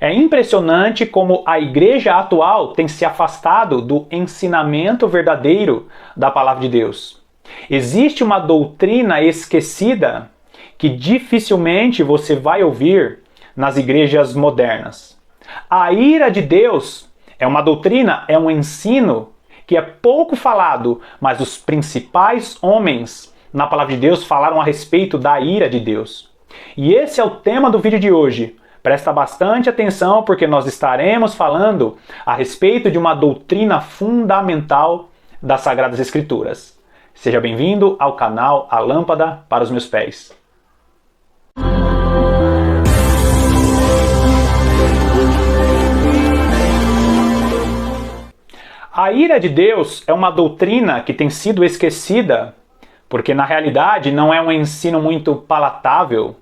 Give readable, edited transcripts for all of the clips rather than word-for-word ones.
É impressionante como a igreja atual tem se afastado do ensinamento verdadeiro da palavra de Deus. Existe uma doutrina esquecida que dificilmente você vai ouvir nas igrejas modernas. A ira de Deus é uma doutrina, é um ensino que é pouco falado, mas os principais homens na palavra de Deus falaram a respeito da ira de Deus. E esse é o tema do vídeo de hoje. Presta bastante atenção porque nós estaremos falando a respeito de uma doutrina fundamental das Sagradas Escrituras. Seja bem-vindo ao canal A Lâmpada para os Meus Pés. A ira de Deus é uma doutrina que tem sido esquecida, porque na realidade não é um ensino muito palatável.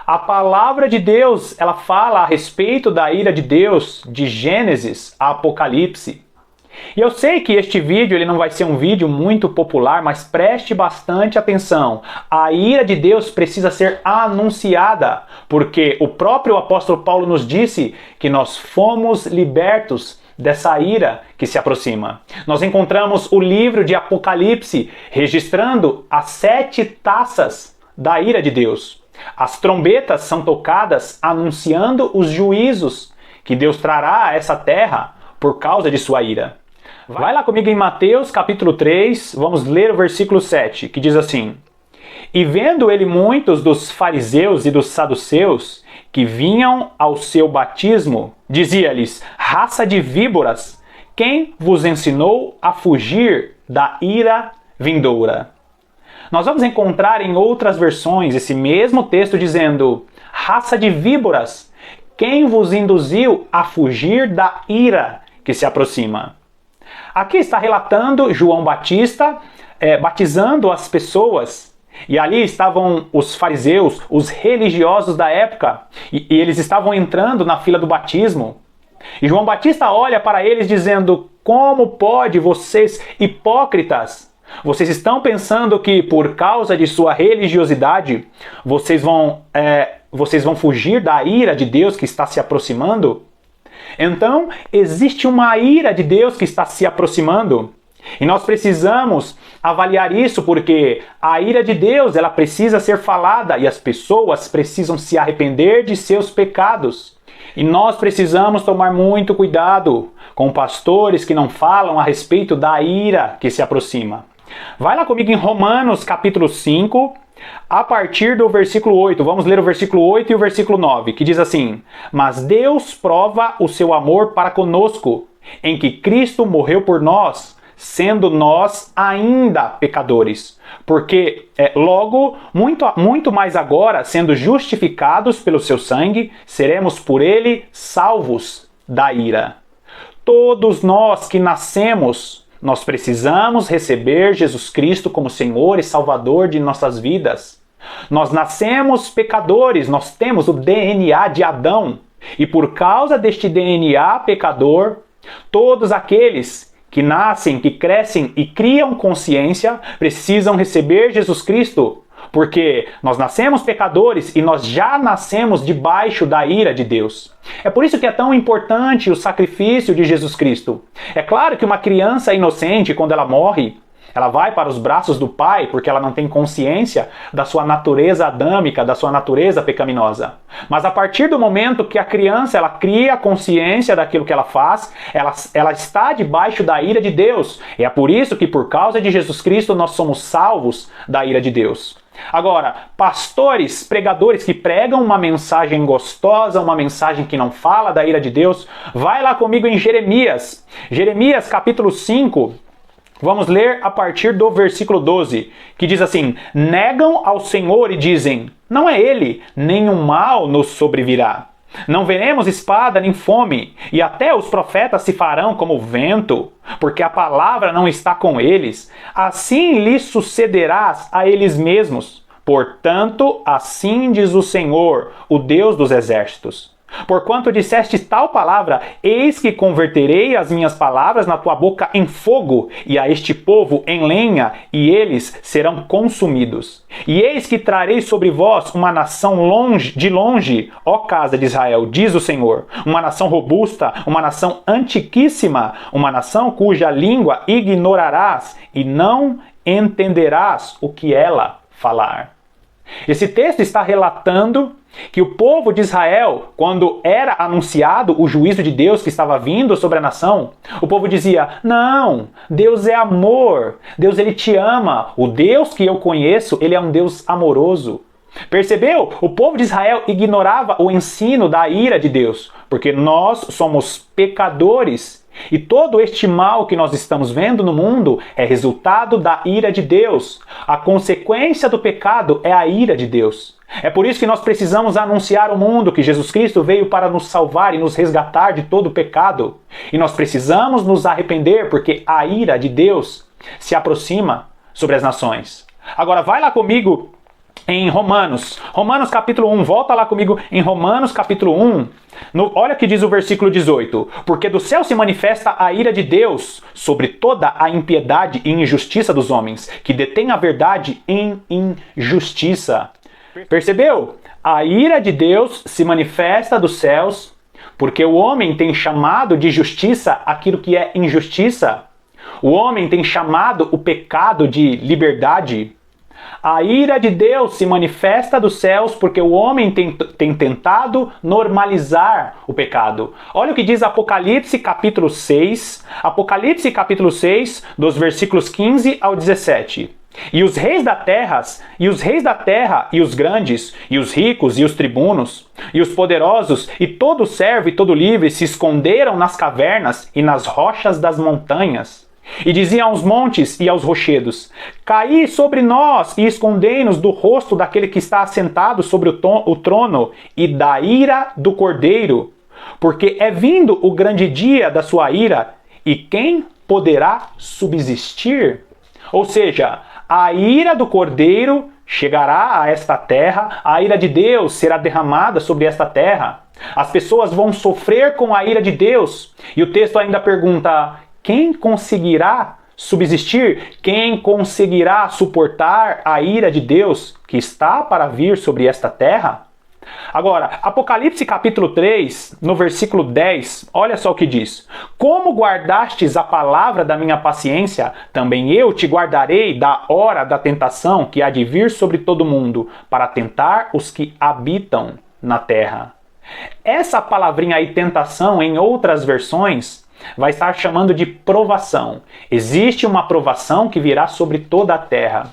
A palavra de Deus, ela fala a respeito da ira de Deus de Gênesis a Apocalipse. E eu sei que este vídeo ele não vai ser um vídeo muito popular, mas preste bastante atenção. A ira de Deus precisa ser anunciada, porque o próprio apóstolo Paulo nos disse que nós fomos libertos dessa ira que se aproxima. Nós encontramos o livro de Apocalipse registrando as 7 taças da ira de Deus. As trombetas são tocadas anunciando os juízos que Deus trará a essa terra por causa de sua ira. Vai lá comigo em Mateus capítulo 3, vamos ler o versículo 7, que diz assim: E vendo ele muitos dos fariseus e dos saduceus que vinham ao seu batismo, dizia-lhes: Raça de víboras, quem vos ensinou a fugir da ira vindoura? Nós vamos encontrar em outras versões esse mesmo texto dizendo: Raça de víboras, quem vos induziu a fugir da ira que se aproxima? Aqui está relatando João Batista batizando as pessoas. E ali estavam os fariseus, os religiosos da época, e eles estavam entrando na fila do batismo. E João Batista olha para eles dizendo: Como pode vocês, hipócritas, vocês estão pensando que por causa de sua religiosidade vocês vão fugir da ira de Deus que está se aproximando? Então, existe uma ira de Deus que está se aproximando. E nós precisamos avaliar isso porque a ira de Deus ela precisa ser falada e as pessoas precisam se arrepender de seus pecados. E nós precisamos tomar muito cuidado com pastores que não falam a respeito da ira que se aproxima. Vai lá comigo em Romanos capítulo 5, a partir do versículo 8. Vamos ler o versículo 8 e o versículo 9, que diz assim: Mas Deus prova o seu amor para conosco, em que Cristo morreu por nós, sendo nós ainda pecadores. Porque logo, muito mais agora, sendo justificados pelo seu sangue, seremos por ele salvos da ira. Todos nós que nascemos, nós precisamos receber Jesus Cristo como Senhor e Salvador de nossas vidas. Nós nascemos pecadores, nós temos o DNA de Adão. E por causa deste DNA pecador, todos aqueles que nascem, que crescem e criam consciência, precisam receber Jesus Cristo, porque nós nascemos pecadores e nós já nascemos debaixo da ira de Deus. É por isso que é tão importante o sacrifício de Jesus Cristo. É claro que uma criança inocente, quando ela morre, ela vai para os braços do Pai porque ela não tem consciência da sua natureza adâmica, da sua natureza pecaminosa. Mas a partir do momento que a criança ela cria consciência daquilo que ela faz, ela está debaixo da ira de Deus. E é por isso que por causa de Jesus Cristo nós somos salvos da ira de Deus. Agora, pastores, pregadores que pregam uma mensagem gostosa, uma mensagem que não fala da ira de Deus, vai lá comigo em Jeremias. Jeremias capítulo 5, vamos ler a partir do versículo 12, que diz assim: Negam ao Senhor e dizem: Não é Ele, nenhum mal nos sobrevirá. Não veremos espada nem fome, e até os profetas se farão como vento, porque a palavra não está com eles. Assim lhes sucederás a eles mesmos. Portanto, assim diz o Senhor, o Deus dos exércitos. Porquanto disseste tal palavra, eis que converterei as minhas palavras na tua boca em fogo, e a este povo em lenha, e eles serão consumidos. E eis que trarei sobre vós uma nação de longe, ó casa de Israel, diz o Senhor, uma nação robusta, uma nação antiquíssima, uma nação cuja língua ignorarás, e não entenderás o que ela falar. Esse texto está relatando que o povo de Israel, quando era anunciado o juízo de Deus que estava vindo sobre a nação, o povo dizia: não, Deus é amor, Deus ele te ama, o Deus que eu conheço, ele é um Deus amoroso. Percebeu? O povo de Israel ignorava o ensino da ira de Deus, porque nós somos pecadores. E todo este mal que nós estamos vendo no mundo é resultado da ira de Deus. A consequência do pecado é a ira de Deus. É por isso que nós precisamos anunciar ao mundo que Jesus Cristo veio para nos salvar e nos resgatar de todo o pecado. E nós precisamos nos arrepender porque a ira de Deus se aproxima sobre as nações. Agora vai lá comigo em Romanos capítulo 1, volta lá comigo em Romanos capítulo 1, olha o que diz o versículo 18, porque do céu se manifesta a ira de Deus sobre toda a impiedade e injustiça dos homens, que detêm a verdade em injustiça. Percebeu? A ira de Deus se manifesta dos céus, porque o homem tem chamado de justiça aquilo que é injustiça. O homem tem chamado o pecado de liberdade. A ira de Deus se manifesta dos céus porque o homem tem tentado normalizar o pecado. Olha o que diz Apocalipse capítulo 6, dos versículos 15 ao 17. E os reis da terra, e os grandes, e os ricos, e os tribunos, e os poderosos, e todo servo e todo livre se esconderam nas cavernas e nas rochas das montanhas. E diziam aos montes e aos rochedos: caí sobre nós e escondei-nos do rosto daquele que está assentado sobre o trono e da ira do Cordeiro, porque é vindo o grande dia da sua ira, e quem poderá subsistir? Ou seja, a ira do Cordeiro chegará a esta terra, a ira de Deus será derramada sobre esta terra. As pessoas vão sofrer com a ira de Deus. E o texto ainda pergunta: quem conseguirá subsistir? Quem conseguirá suportar a ira de Deus que está para vir sobre esta terra? Agora, Apocalipse capítulo 3, no versículo 10, olha só o que diz: como guardastes a palavra da minha paciência, também eu te guardarei da hora da tentação que há de vir sobre todo mundo, para tentar os que habitam na terra. Essa palavrinha aí, tentação, em outras versões, vai estar chamando de provação. Existe uma provação que virá sobre toda a terra.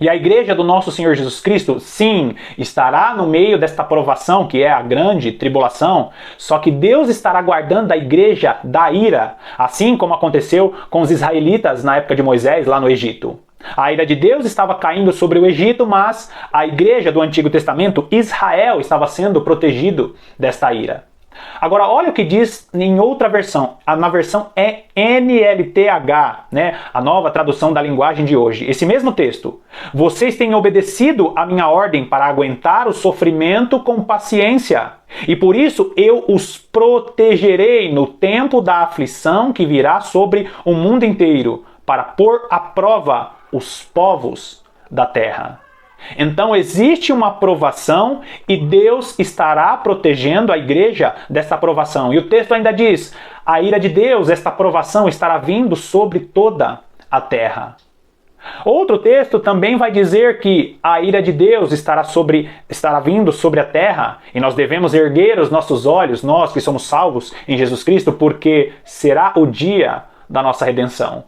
E a igreja do nosso Senhor Jesus Cristo, sim, estará no meio desta provação, que é a grande tribulação, só que Deus estará guardando a igreja da ira, assim como aconteceu com os israelitas na época de Moisés, lá no Egito. A ira de Deus estava caindo sobre o Egito, mas a igreja do Antigo Testamento, Israel, estava sendo protegido desta ira. Agora, olha o que diz em outra versão, na versão NLTH, né? A nova tradução da linguagem de hoje. Esse mesmo texto. Vocês têm obedecido a minha ordem para aguentar o sofrimento com paciência, e por isso eu os protegerei no tempo da aflição que virá sobre o mundo inteiro, para pôr à prova os povos da terra. Então existe uma provação e Deus estará protegendo a igreja desta provação. E o texto ainda diz: a ira de Deus, esta provação estará vindo sobre toda a terra. Outro texto também vai dizer que a ira de Deus estará vindo sobre a terra, e nós devemos erguer os nossos olhos, nós que somos salvos em Jesus Cristo, porque será o dia da nossa redenção.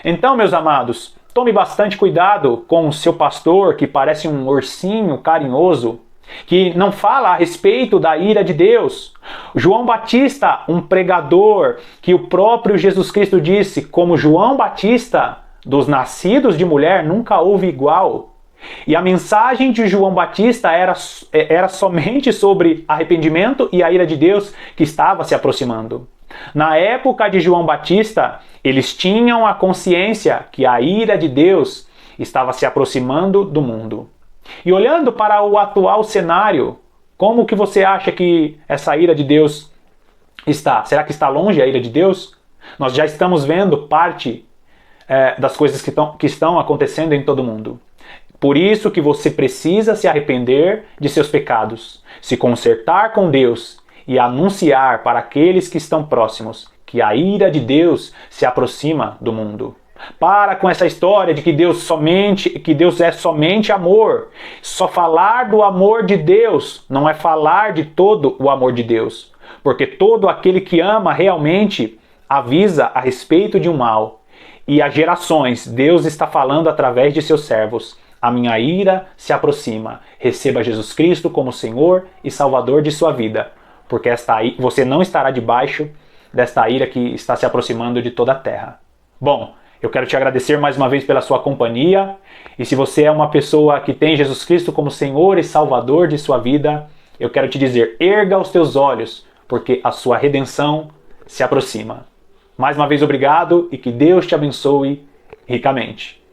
Então, meus amados, tome bastante cuidado com o seu pastor, que parece um ursinho carinhoso, que não fala a respeito da ira de Deus. João Batista, um pregador que o próprio Jesus Cristo disse, como João Batista, dos nascidos de mulher nunca houve igual. E a mensagem de João Batista era somente sobre arrependimento e a ira de Deus que estava se aproximando. Na época de João Batista, eles tinham a consciência que a ira de Deus estava se aproximando do mundo. E olhando para o atual cenário, Como que você acha que essa ira de Deus está? Será que está longe a ira de Deus? Nós já estamos vendo parte das coisas que estão acontecendo em todo mundo. Por isso que você precisa se arrepender de seus pecados, se consertar com Deus e anunciar para aqueles que estão próximos que a ira de Deus se aproxima do mundo. Para com essa história de que Deus é somente amor. Só falar do amor de Deus não é falar de todo o amor de Deus, porque todo aquele que ama realmente avisa a respeito de um mal. E as gerações, Deus está falando através de seus servos. A minha ira se aproxima. Receba Jesus Cristo como Senhor e Salvador de sua vida, porque você não estará debaixo desta ira que está se aproximando de toda a terra. Bom, eu quero te agradecer mais uma vez pela sua companhia. E se você é uma pessoa que tem Jesus Cristo como Senhor e Salvador de sua vida, eu quero te dizer, erga os teus olhos, porque a sua redenção se aproxima. Mais uma vez, obrigado e que Deus te abençoe ricamente.